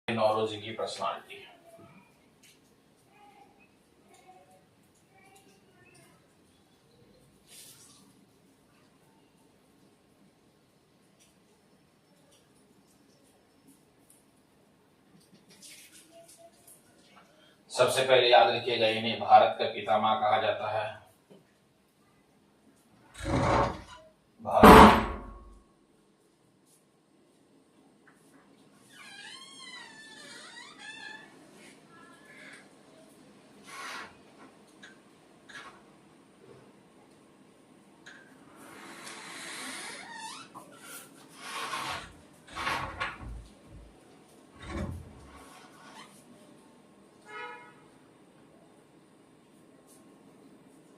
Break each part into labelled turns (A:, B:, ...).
A: नौरोजी की पर्सनालिटी। सबसे पहले याद रखिएगा, इन्हें भारत का पितामह कहा जाता है। भारत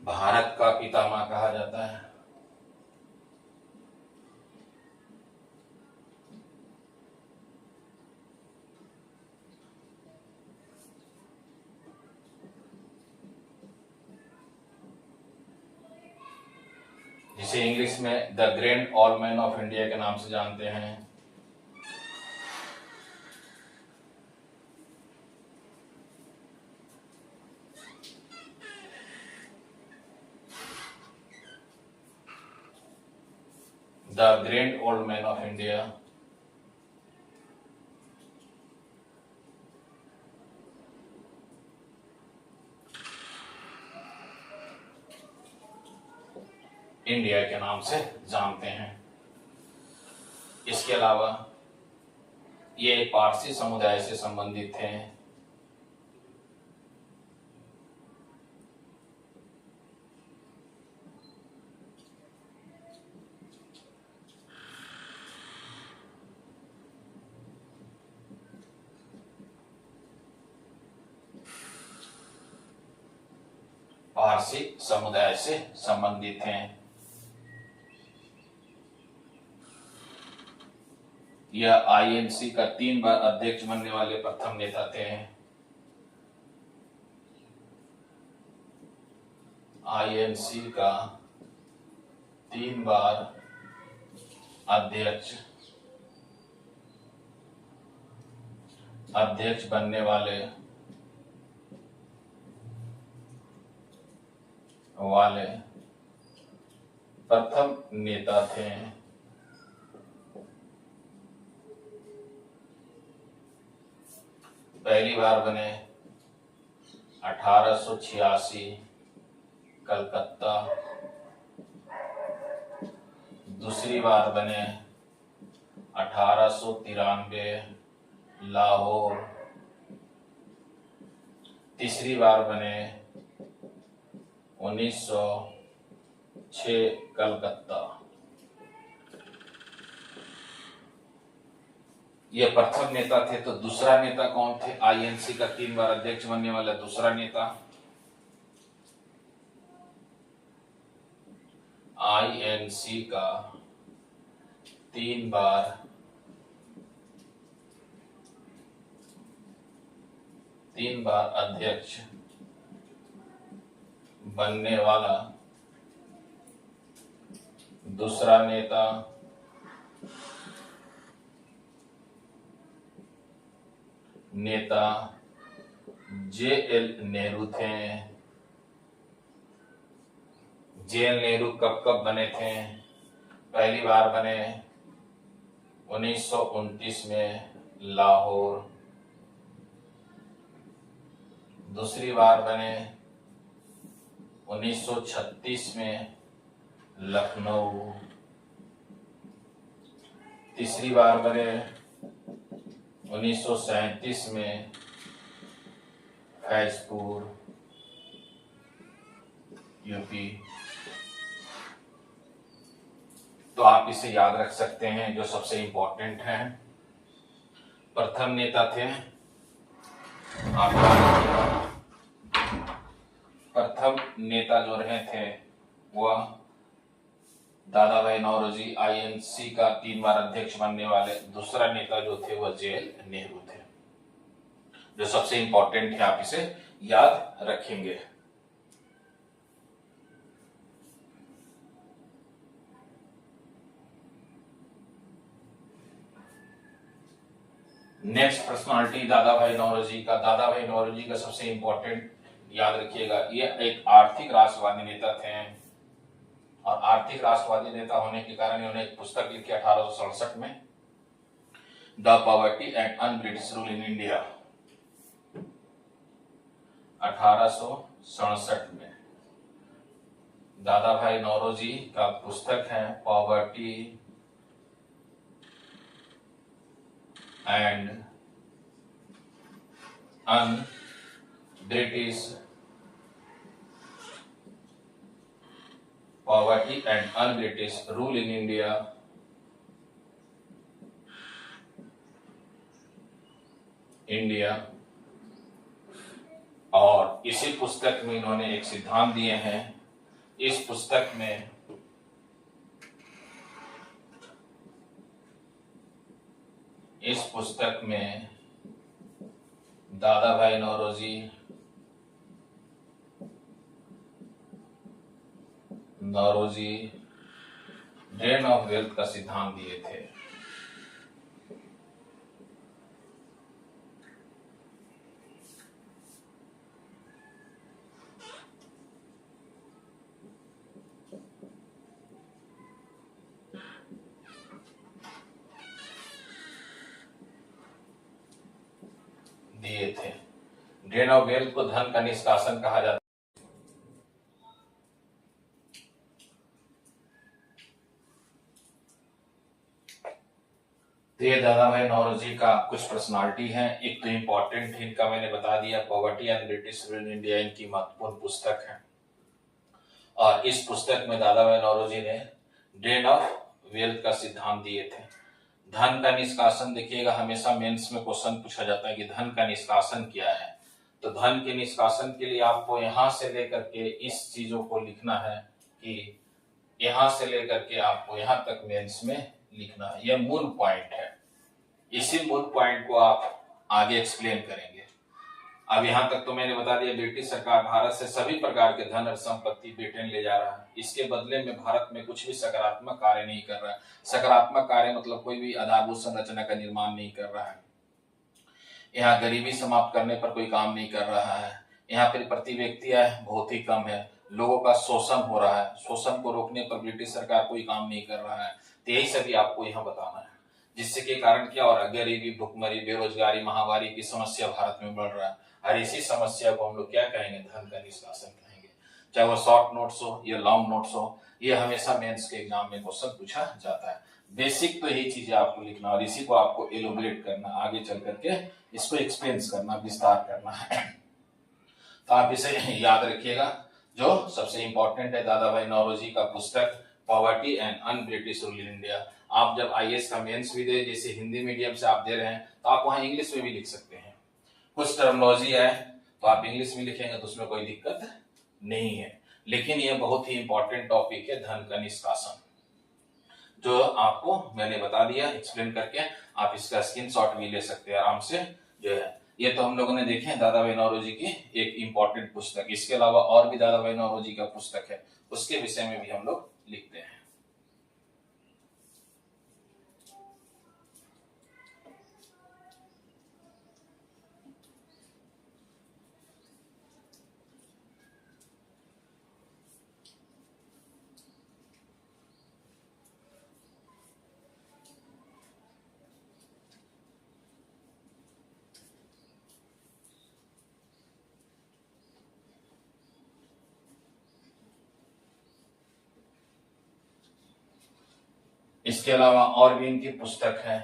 A: भारत का पितामह कहा जाता है। जिसे इंग्लिश में the great old man of India के नाम से जानते हैं। The great old man of India. India के नाम से जानते हैं। इसके अलावा ये पारसी समुदाय से संबंधित थे। पारसी समुदाय से संबंधित हैं। यह आईएनसी का 3 बार अध्यक्ष बनने वाले प्रथम नेता थे। आईएनसी का 3 बार अध्यक्ष बनने वाले प्रथम नेता थे। पहली बार बने 1886 कलकत्ता, दूसरी बार बने 1893 लाहौर, तीसरी बार बने 1906 कलकत्ता। ये प्रथम नेता थे। तो दूसरा नेता कौन थे? आईएनसी का 3 बार अध्यक्ष बनने वाला दूसरा नेता, आईएनसी का 3 बार अध्यक्ष बनने वाला दूसरा नेता जेएल नेहरू थे। जेएल नेहरू कब बने थे? पहली बार बने 1929 में लाहौर, दूसरी बार बने 1936 में लखनऊ, तीसरी बार बने 1937 में फैजपुर, यूपी। तो आप इसे याद रख सकते हैं। जो सबसे इंपॉर्टेंट है, प्रथम नेता थे। प्रथम नेता जो रहे थे वह दादा भाई नौरोजी, आईएनसी का 3 बार अध्यक्ष बनने वाले दूसरा नेता जो थे वह जेएल नेहरू थे। जो सबसे इंपॉर्टेंट है, आप इसे याद रखेंगे। नेक्स्ट पर्सनालिटी दादा भाई नौरोजी का। दादा भाई नौरोजी का सबसे इंपॉर्टेंट याद रखिएगा, ये एक आर्थिक राष्ट्रवादी नेता थे और आर्थिक राष्ट्रवादी नेता होने के कारण उन्होंने एक पुस्तक लिखी 1867 में, the poverty and un British rule in India. 1867 में दादा भाई नौरोजी का पुस्तक है poverty and un British poverty and un British rule in India और इसी पुस्तक में इन्होंने एक सिद्धांत दिए हैं। इस पुस्तक में दादा भाई नौरोजी ड्रेन ऑफ वेल्थ का सिद्धांत दिए थे। ड्रेन ऑफ वेल्थ को धन का निष्कासन कहा जाता है। तो ये दादा भाई नौरोजी का कुछ पर्सनालिटी है। एक तो इंपॉर्टेंट इनका मैंने बता दिया, poverty and British rule in India इनकी महत्वपूर्ण पुस्तक है और इस पुस्तक में दादा भाई नौरोजी ने ड्रेन ऑफ वेल्थ का सिद्धांत दिए थे। धन का निष्कासन, देखिएगा हमेशा मेंस में क्वेश्चन पूछा जाता है कि धन का निष्कासन क्या है। तो धन के निष्कासन के लिए आपको यहां से लेकर के इस चीजों को लिखना है कि यहां से लेकर के आपको यहां तक मेंस में लिखना है। यह मूल पॉइंट है, इसी मूल पॉइंट को आप आगे एक्सप्लेन करेंगे। अब यहां तक तो मैंने बता दिया, ब्रिटिश सरकार भारत से सभी प्रकार के धन और संपत्ति ब्रिटेन ले जा रहा है। इसके बदले में भारत में कुछ भी सकारात्मक कार्य नहीं कर रहा है। सकारात्मक कार्य मतलब कोई भी आधारभूत संरचना का निर्माण नहीं कर रहा है। यहाँ गरीबी समाप्त करने पर कोई काम नहीं कर रहा है। यहाँ पर प्रति व्यक्ति आय बहुत ही कम है। लोगों का शोषण हो रहा है। शोषण को रोकने पर ब्रिटिश सरकार कोई काम नहीं कर रहा है। तो यही सभी आपको यहाँ बताना है, जिससे के कारण क्या हो रहा है, गरीबी, भुखमरी, बेरोजगारी, महामारी की समस्या भारत में बढ़ रहा है। और इसी समस्या को हम लोग क्या कहेंगे, धन का निष्कासन कहेंगे। चाहे वो शॉर्ट नोट्स हो या लॉन्ग नोट्स हो, ये हमेशा मेंस के एग्जाम में क्वेश्चन पूछा जाता है। बेसिक तो यही चीजें आपको लिखना और इसी को आपको एलोबरेट करना, आगे चल करके इसको एक्सप्लेन करना, विस्तार करना है। तो आप इसे याद रखिएगा। जो सबसे इंपॉर्टेंट है दादा भाई नौरोजी का पुस्तक poverty and un British rule in India. आप जब आईएएस का मेंस भी दे, जैसे हिंदी मीडियम से आप दे रहे हैं, तो आप वहां इंग्लिश में भी लिख सकते हैं। कुछ टर्मिनोलॉजी है तो आप इंग्लिश में लिखेंगे तो उसमें कोई दिक्कत नहीं है। लेकिन यह बहुत ही इंपॉर्टेंट टॉपिक है, धन का निष्कासन, जो आपको मैंने बता दिया एक्सप्लेन करके। आप इसका स्क्रीनशॉट भी ले सकते हैं आराम से। जो है ये तो हम लोगों ने देखे दादा भाई नौरोजी की एक इंपॉर्टेंट पुस्तक। इसके अलावा और भी दादा भाई नौरोजी का पुस्तक है, उसके विषय में भी हम लोग लिखते हैं। इसके अलावा और भी इनकी पुस्तक है।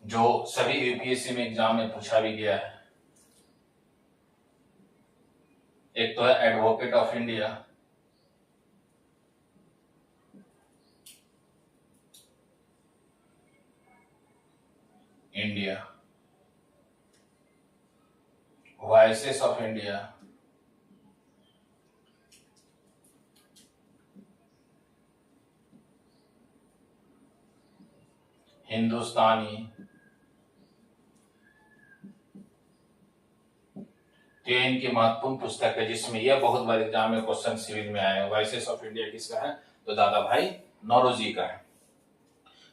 A: जो सभी यूपीएससी में एग्जाम में पूछा भी गया है। एक तो है advocate of India, voices of India, Hindustani तो ये इनकी महत्वपूर्ण पुस्तक है जिसमें यह बहुत बार एग्जाम में क्वेश्चन सिविल में आए हैं। वॉइसेस ऑफ इंडिया किसका है? तो दादा भाई नौरोजी का है,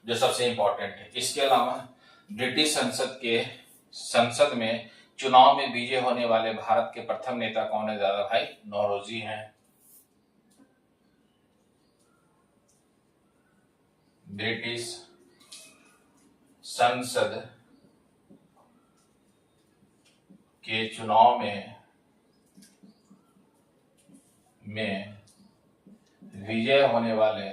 A: जो सबसे इंपॉर्टेंट है। इसके अलावा ब्रिटिश संसद में चुनाव में विजय होने वाले भारत के प्रथम नेता कौन है? दादा भाई नौरोजी हैं। ब्रिटिश संसद के चुनाव में विजय होने वाले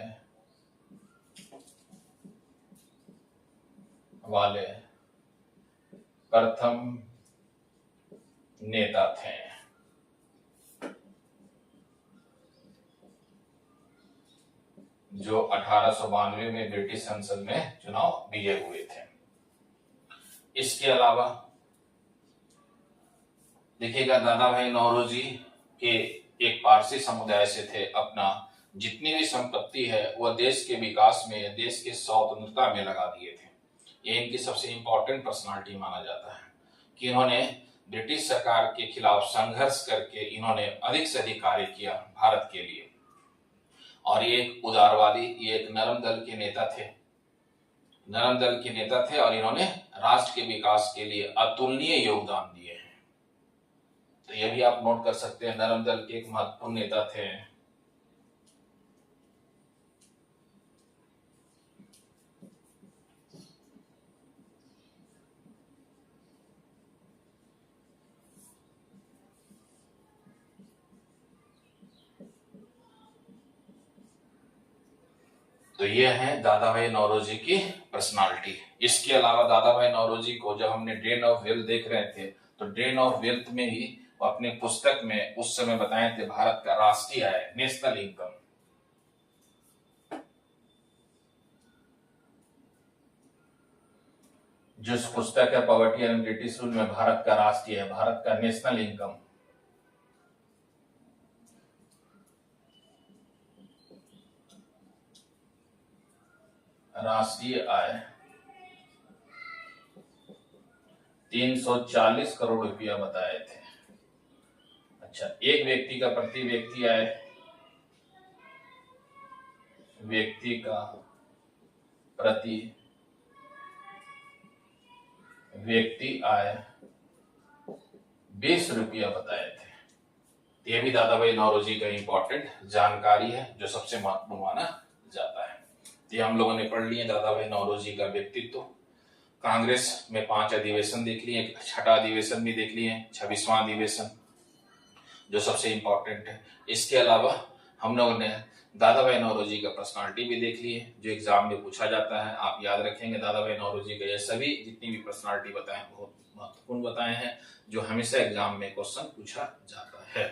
A: प्रथम नेता थे। जो 1892 में ब्रिटिश संसद में चुनाव विजय हुए थे। इसके अलावा देखिएगा, दादा भाई नौरोजी के एक पारसी समुदाय से थे। अपना जितनी भी संपत्ति है वह देश के विकास में, देश के स्वतंत्रता में लगा दिए थे। ये इनकी सबसे इंपॉर्टेंट पर्सनालिटी माना जाता है कि इन्होंने ब्रिटिश सरकार के खिलाफ संघर्ष करके इन्होंने अधिक से अधिक कार्य किया भारत के लिए। और ये एक उदारवादी, ये एक नरम दल के नेता थे और इन्होंने राष्ट्र के विकास के लिए अतुलनीय योगदान दिए हैं। तो ये भी आप नोट कर सकते हैं, नरम दल के एक महत्वपूर्ण नेता थे। तो ये है दादा भाई नौरोजी की पर्सनालिटी। इसके अलावा दादा भाई नौरोजी को जब हमने ड्रेन ऑफ वेल्थ देख रहे थे तो ड्रेन ऑफ वेल्थ में ही अपने पुस्तक में उस समय बताए थे भारत का राष्ट्रीय आय, नेशनल इनकम। जो पुस्तक है पॉवर्टी एंड ब्रिटिश रूल में भारत का राष्ट्रीय है, भारत का नेशनल इनकम। राष्ट्रीय आय 340 करोड़ रुपया बताए थे। अच्छा, एक व्यक्ति का प्रति व्यक्ति आय, आय 20 रुपया बताए थे। ये भी दादा भाई नौरोजी का इंपॉर्टेंट जानकारी है जो सबसे महत्वपूर्ण माना जाता है। ये हम लोगों ने पढ़ लिए दादा भाई नौरोजी का व्यक्तित्व। कांग्रेस में 5 अधिवेशन देख लिए, 6ठा अधिवेशन भी देख लिए, 26वां अधिवेशन जो सबसे इंपॉर्टेंट है। इसके अलावा हम लोगों ने दादा भाई नौरोजी का पर्सनालिटी भी देख लिए जो एग्जाम में पूछा जाता है। आप याद रखेंगे दादा भाई नौरोजी का ये सभी जितनी भी पर्सनालिटी बताए बहुत महत्वपूर्ण बताए हैं जो हमेशा एग्जाम में क्वेश्चन पूछा जाता है।